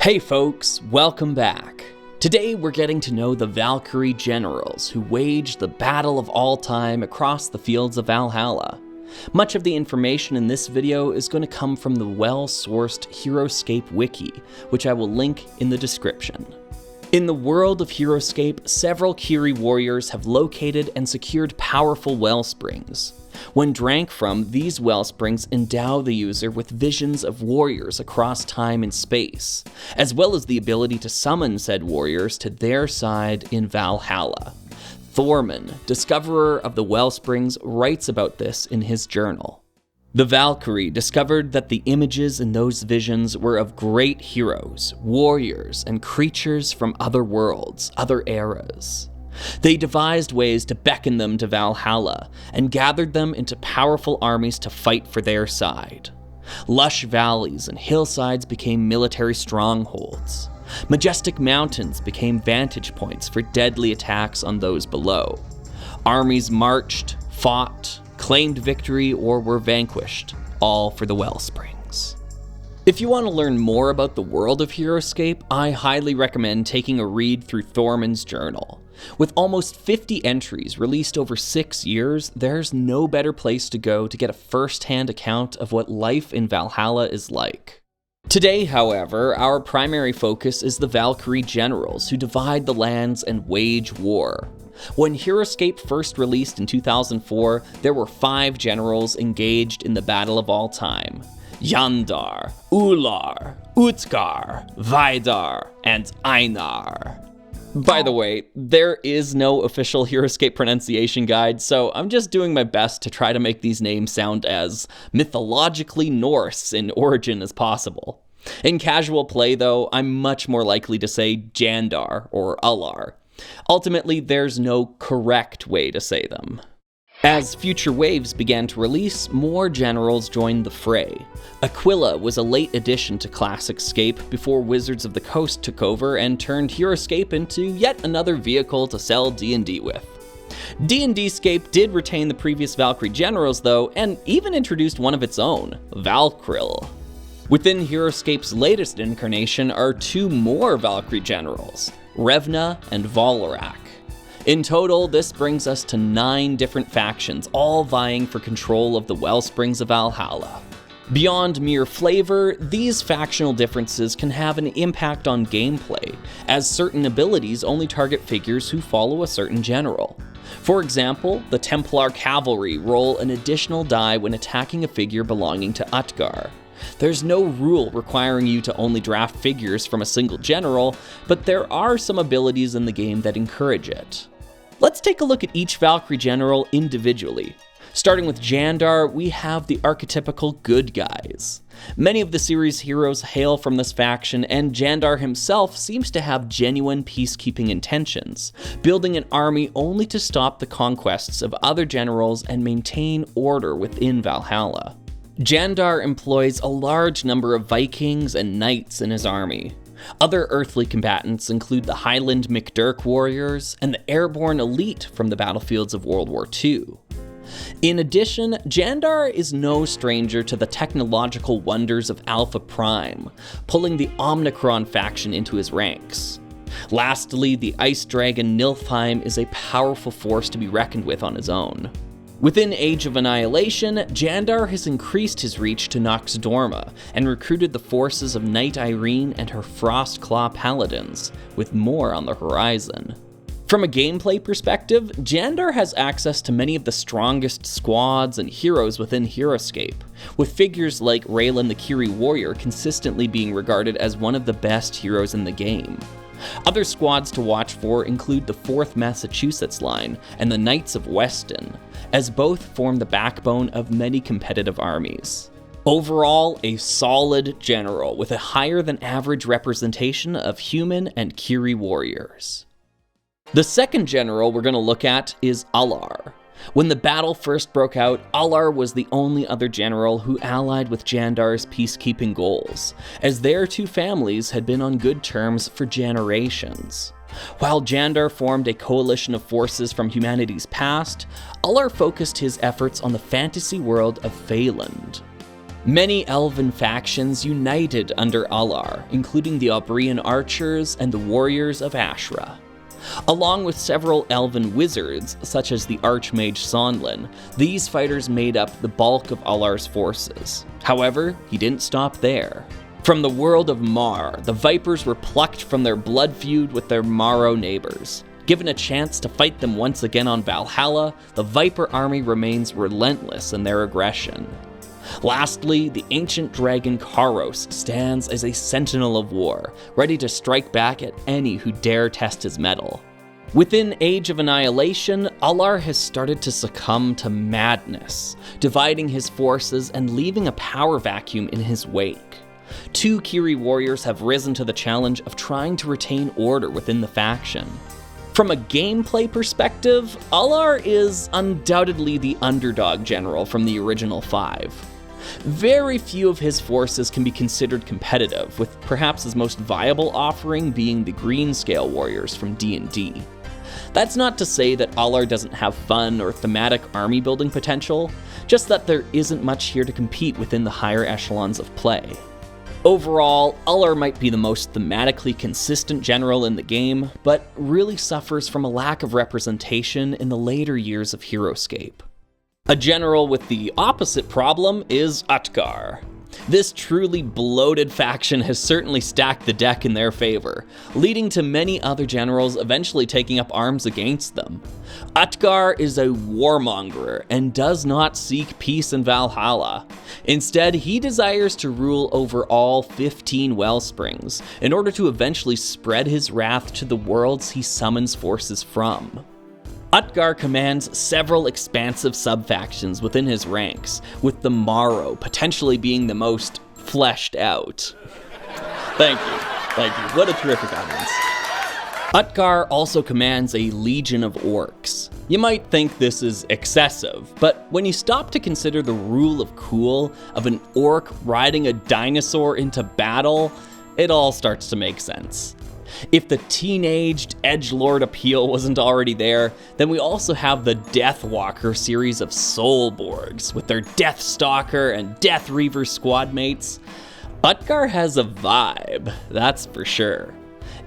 Hey folks, welcome back. Today we're getting to know the Valkyrie Generals who waged the battle of all time across the fields of Valhalla. Much of the information in this video is going to come from the well-sourced Heroscape Wiki, which I will link in the description. In the world of Heroscape, several Kyrie warriors have located and secured powerful wellsprings. When drank from, these wellsprings endow the user with visions of warriors across time and space, as well as the ability to summon said warriors to their side in Valhalla. Thorman, discoverer of the wellsprings, writes about this in his journal. The Valkyrie discovered that the images in those visions were of great heroes, warriors, and creatures from other worlds, other eras. They devised ways to beckon them to Valhalla, and gathered them into powerful armies to fight for their side. Lush valleys and hillsides became military strongholds. Majestic mountains became vantage points for deadly attacks on those below. Armies marched, fought, claimed victory, or were vanquished, all for the wellsprings. If you want to learn more about the world of Heroscape, I highly recommend taking a read through Thorman's journal. With almost 50 entries released over 6 years, there's no better place to go to get a first-hand account of what life in Valhalla is like. Today, however, our primary focus is the Valkyrie Generals who divide the lands and wage war. When Heroscape first released in 2004, there were 5 generals engaged in the battle of all time: Jandar, Ular, Utgar, Vidar, and Einar. By the way, there is no official Heroscape pronunciation guide, so I'm just doing my best to try to make these names sound as mythologically Norse in origin as possible. In casual play, though, I'm much more likely to say Jandar or Ular. Ultimately, there's no correct way to say them. As future waves began to release, more generals joined the fray. Aquila was a late addition to Classicscape before Wizards of the Coast took over and turned Heroscape into yet another vehicle to sell D&D with. D&Dscape did retain the previous Valkyrie Generals though, and even introduced one of its own, Valkyrie. Within Heroscape's latest incarnation are 2 more Valkyrie Generals, Revna and Valorak. In total, this brings us to 9 different factions, all vying for control of the wellsprings of Valhalla. Beyond mere flavor, these factional differences can have an impact on gameplay, as certain abilities only target figures who follow a certain general. For example, the Templar Cavalry roll an additional die when attacking a figure belonging to Utgar. There's no rule requiring you to only draft figures from a single general, but there are some abilities in the game that encourage it. Let's take a look at each Valkyrie General individually. Starting with Jandar, we have the archetypical good guys. Many of the series' heroes hail from this faction, and Jandar himself seems to have genuine peacekeeping intentions, building an army only to stop the conquests of other generals and maintain order within Valhalla. Jandar employs a large number of Vikings and knights in his army. Other earthly combatants include the Highland McDurk warriors and the airborne elite from the battlefields of World War II. In addition, Jandar is no stranger to the technological wonders of Alpha Prime, pulling the Omnicron faction into his ranks. Lastly, the ice dragon Nilfheim is a powerful force to be reckoned with on his own. Within Age of Annihilation, Jandar has increased his reach to Nox Dorma and recruited the forces of Knight Irene and her Frostclaw paladins, with more on the horizon. From a gameplay perspective, Jandar has access to many of the strongest squads and heroes within Heroscape, with figures like Raylan the Kyrie Warrior consistently being regarded as one of the best heroes in the game. Other squads to watch for include the 4th Massachusetts line and the Knights of Weston, as both form the backbone of many competitive armies. Overall, a solid general with a higher than average representation of human and Kyrie warriors. The second general we're going to look at is Ular. When the battle first broke out, Ular was the only other general who allied with Jandar's peacekeeping goals, as their 2 families had been on good terms for generations. While Jandar formed a coalition of forces from humanity's past, Ular focused his efforts on the fantasy world of Phaland. Many elven factions united under Ular, including the Aubrian archers and the warriors of Ashra. Along with several elven wizards, such as the Archmage Sonlin, these fighters made up the bulk of Ular's forces. However, he didn't stop there. From the world of Mar, the Vipers were plucked from their blood feud with their Maro neighbors. Given a chance to fight them once again on Valhalla, the Viper army remains relentless in their aggression. Lastly, the ancient dragon Karos stands as a sentinel of war, ready to strike back at any who dare test his mettle. Within Age of Annihilation, Ular has started to succumb to madness, dividing his forces and leaving a power vacuum in his wake. Two Kiri warriors have risen to the challenge of trying to retain order within the faction. From a gameplay perspective, Ular is undoubtedly the underdog general from the original 5. Very few of his forces can be considered competitive, with perhaps his most viable offering being the Greenscale warriors from D&D. That's not to say that Ular doesn't have fun or thematic army building potential, just that there isn't much here to compete within the higher echelons of play. Overall, Ular might be the most thematically consistent general in the game, but really suffers from a lack of representation in the later years of Heroscape. A general with the opposite problem is Utgar. This truly bloated faction has certainly stacked the deck in their favor, leading to many other generals eventually taking up arms against them. Utgar is a warmonger and does not seek peace in Valhalla. Instead, he desires to rule over all 15 Wellsprings in order to eventually spread his wrath to the worlds he summons forces from. Utgar commands several expansive sub-factions within his ranks, with the Maro potentially being the most fleshed out. Thank you. What a terrific audience. Utgar also commands a legion of orcs. You might think this is excessive, but when you stop to consider the rule of cool of an orc riding a dinosaur into battle, it all starts to make sense. If the teenaged edgelord appeal wasn't already there, then we also have the Deathwalker series of Soulborgs, with their Deathstalker and Death Reaver squad mates. Utgar has a vibe, that's for sure.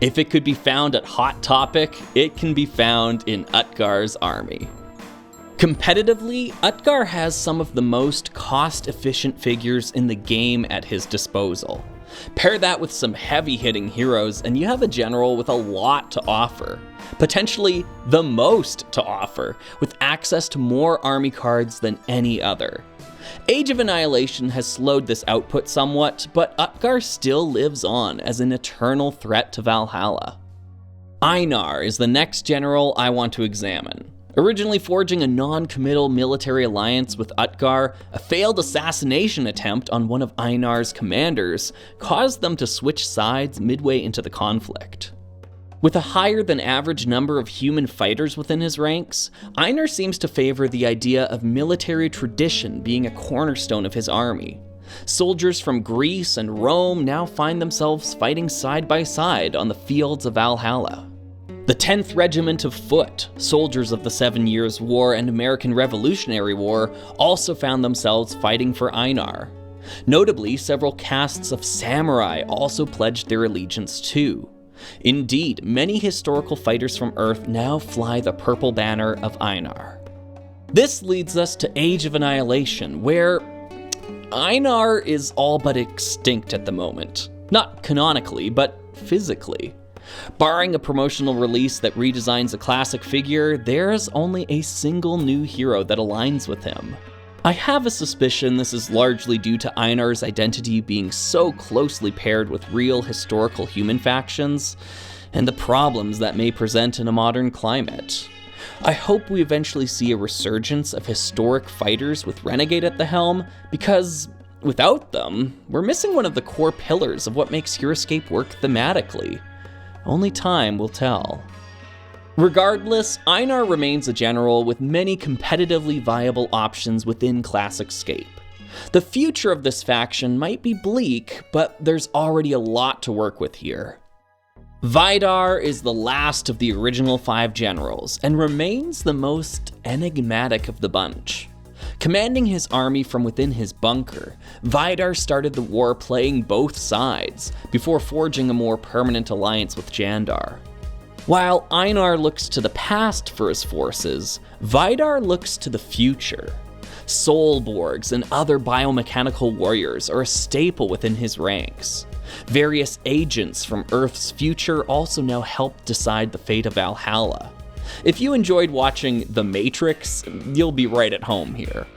If it could be found at Hot Topic, it can be found in Utgar's army. Competitively, Utgar has some of the most cost-efficient figures in the game at his disposal. Pair that with some heavy-hitting heroes, and you have a general with a lot to offer. Potentially the most to offer, with access to more army cards than any other. Age of Annihilation has slowed this output somewhat, but Utgar still lives on as an eternal threat to Valhalla. Einar is the next general I want to examine. Originally forging a non-committal military alliance with Utgar, a failed assassination attempt on one of Einar's commanders caused them to switch sides midway into the conflict. With a higher than average number of human fighters within his ranks, Einar seems to favor the idea of military tradition being a cornerstone of his army. Soldiers from Greece and Rome now find themselves fighting side by side on the fields of Valhalla. The 10th Regiment of Foot, soldiers of the 7 Years' War and American Revolutionary War, also found themselves fighting for Einar. Notably, several castes of samurai also pledged their allegiance too. Indeed, many historical fighters from Earth now fly the purple banner of Einar. This leads us to Age of Annihilation, where Einar is all but extinct at the moment. Not canonically, but physically. Barring a promotional release that redesigns a classic figure, there's only a single new hero that aligns with him. I have a suspicion this is largely due to Einar's identity being so closely paired with real historical human factions, and the problems that may present in a modern climate. I hope we eventually see a resurgence of historic fighters with Renegade at the helm, because without them, we're missing one of the core pillars of what makes Heroscape work thematically. Only time will tell. Regardless, Einar remains a general with many competitively viable options within Classic Scape. The future of this faction might be bleak, but there's already a lot to work with here. Vidar is the last of the original 5 generals, and remains the most enigmatic of the bunch. Commanding his army from within his bunker, Vidar started the war playing both sides, before forging a more permanent alliance with Jandar. While Einar looks to the past for his forces, Vidar looks to the future. Soulborgs and other biomechanical warriors are a staple within his ranks. Various agents from Earth's future also now help decide the fate of Valhalla. If you enjoyed watching The Matrix, you'll be right at home here.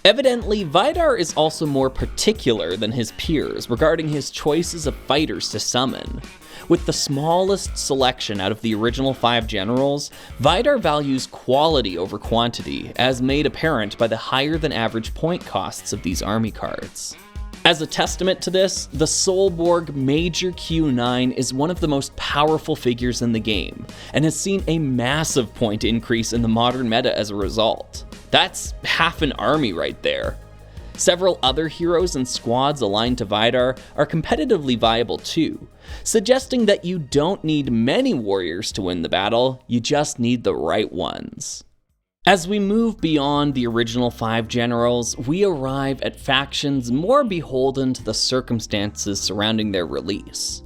Evidently, Vidar is also more particular than his peers regarding his choices of fighters to summon. With the smallest selection out of the original 5 generals, Vidar values quality over quantity, as made apparent by the higher than average point costs of these army cards. As a testament to this, the Soulborg Major Q9 is one of the most powerful figures in the game, and has seen a massive point increase in the modern meta as a result. That's half an army right there. Several other heroes and squads aligned to Vidar are competitively viable too, suggesting that you don't need many warriors to win the battle, you just need the right ones. As we move beyond the original 5 generals, we arrive at factions more beholden to the circumstances surrounding their release.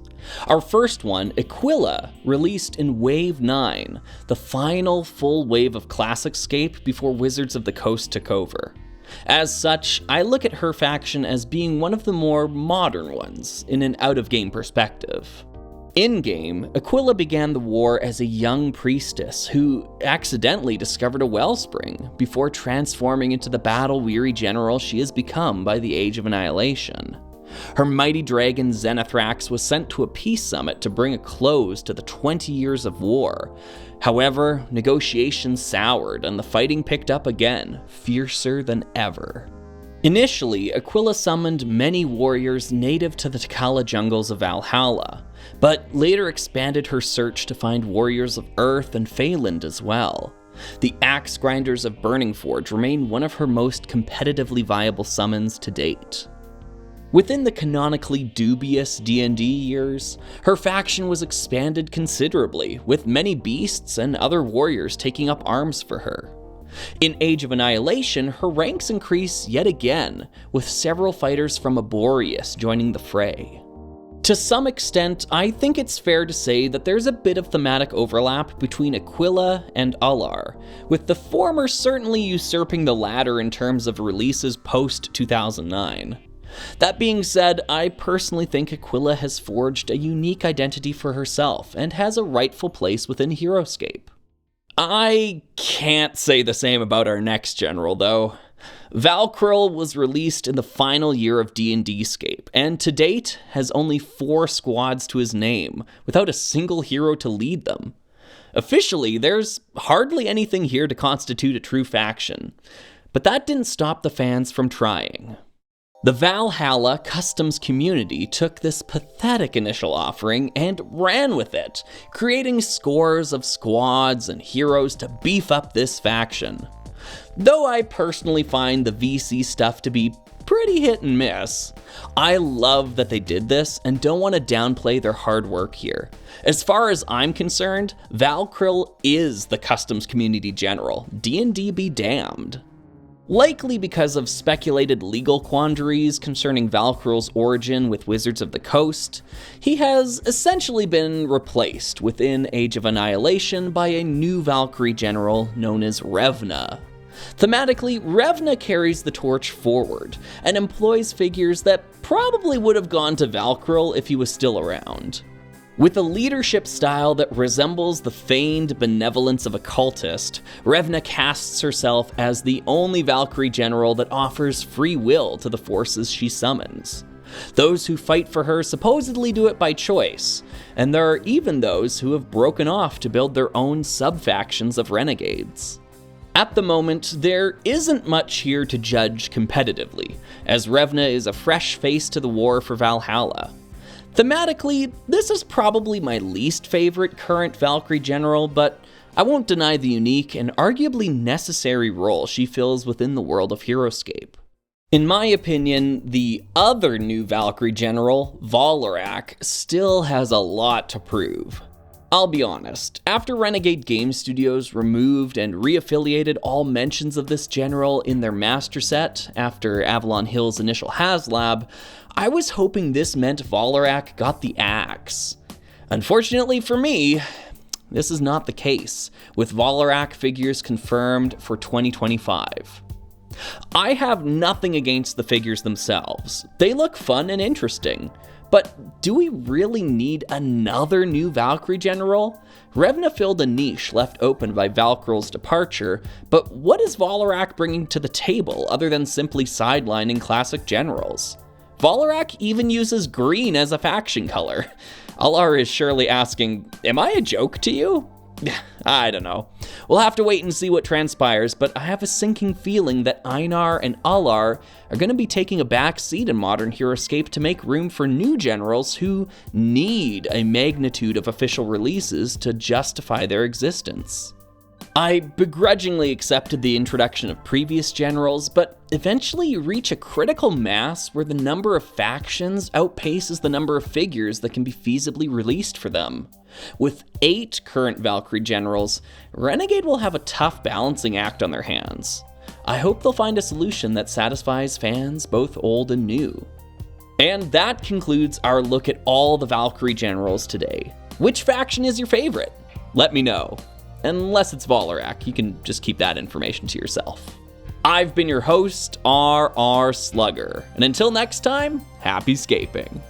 Our first one, Aquila, released in Wave 9, the final full wave of Classicscape before Wizards of the Coast took over. As such, I look at her faction as being one of the more modern ones, in an out-of-game perspective. In-game, Aquila began the war as a young priestess who accidentally discovered a wellspring before transforming into the battle-weary general she has become by the Age of Annihilation. Her mighty dragon Zenithrax was sent to a peace summit to bring a close to the 20 years of war. However, negotiations soured and the fighting picked up again, fiercer than ever. Initially, Aquila summoned many warriors native to the Takala jungles of Valhalla, but later expanded her search to find warriors of Earth and Phaland as well. The Axe Grinders of Burningforge remain one of her most competitively viable summons to date. Within the canonically dubious D&D years, her faction was expanded considerably, with many beasts and other warriors taking up arms for her. In Age of Annihilation, her ranks increase yet again, with several fighters from Aborius joining the fray. To some extent, I think it's fair to say that there's a bit of thematic overlap between Aquila and Ular, with the former certainly usurping the latter in terms of releases post-2009. That being said, I personally think Aquila has forged a unique identity for herself and has a rightful place within Heroscape. I can't say the same about our next general, though. Valkyrie was released in the final year of D&D-scape, and to date has only 4 squads to his name, without a single hero to lead them. Officially, there's hardly anything here to constitute a true faction, but that didn't stop the fans from trying. The Valhalla Customs community took this pathetic initial offering and ran with it, creating scores of squads and heroes to beef up this faction. Though I personally find the VC stuff to be pretty hit and miss, I love that they did this and don't want to downplay their hard work here. As far as I'm concerned, Valkyrie is the Customs community general. D&D be damned. Likely because of speculated legal quandaries concerning Valkyrie's origin with Wizards of the Coast, he has essentially been replaced within Age of Annihilation by a new Valkyrie general known as Revna. Thematically, Revna carries the torch forward and employs figures that probably would have gone to Valkyrie if he was still around. With a leadership style that resembles the feigned benevolence of a cultist, Revna casts herself as the only Valkyrie general that offers free will to the forces she summons. Those who fight for her supposedly do it by choice, and there are even those who have broken off to build their own sub-factions of renegades. At the moment, there isn't much here to judge competitively, as Revna is a fresh face to the war for Valhalla. Thematically, this is probably my least favorite current Valkyrie general, but I won't deny the unique and arguably necessary role she fills within the world of Heroscape. In my opinion, the other new Valkyrie general, Valorak, still has a lot to prove. I'll be honest, after Renegade Game Studios removed and reaffiliated all mentions of this general in their master set after Avalon Hill's initial HasLab, I was hoping this meant Valorak got the axe. Unfortunately for me, this is not the case, with Valorak figures confirmed for 2025. I have nothing against the figures themselves. They look fun and interesting. But do we really need another new Valkyrie General? Revna filled a niche left open by Valkyrie's departure, but what is Valorak bringing to the table other than simply sidelining classic generals? Valorak even uses green as a faction color. Alar is surely asking, am I a joke to you? I don't know. We'll have to wait and see what transpires, but I have a sinking feeling that Einar and Alar are going to be taking a back seat in modern Heroscape to make room for new generals who need a magnitude of official releases to justify their existence. I begrudgingly accepted the introduction of previous generals, but eventually you reach a critical mass where the number of factions outpaces the number of figures that can be feasibly released for them. With 8 current Valkyrie generals, Renegade will have a tough balancing act on their hands. I hope they'll find a solution that satisfies fans both old and new. And that concludes our look at all the Valkyrie generals today. Which faction is your favorite? Let me know. Unless it's Valorak, you can just keep that information to yourself. I've been your host, R.R. Slugger, and until next time, happy scaping.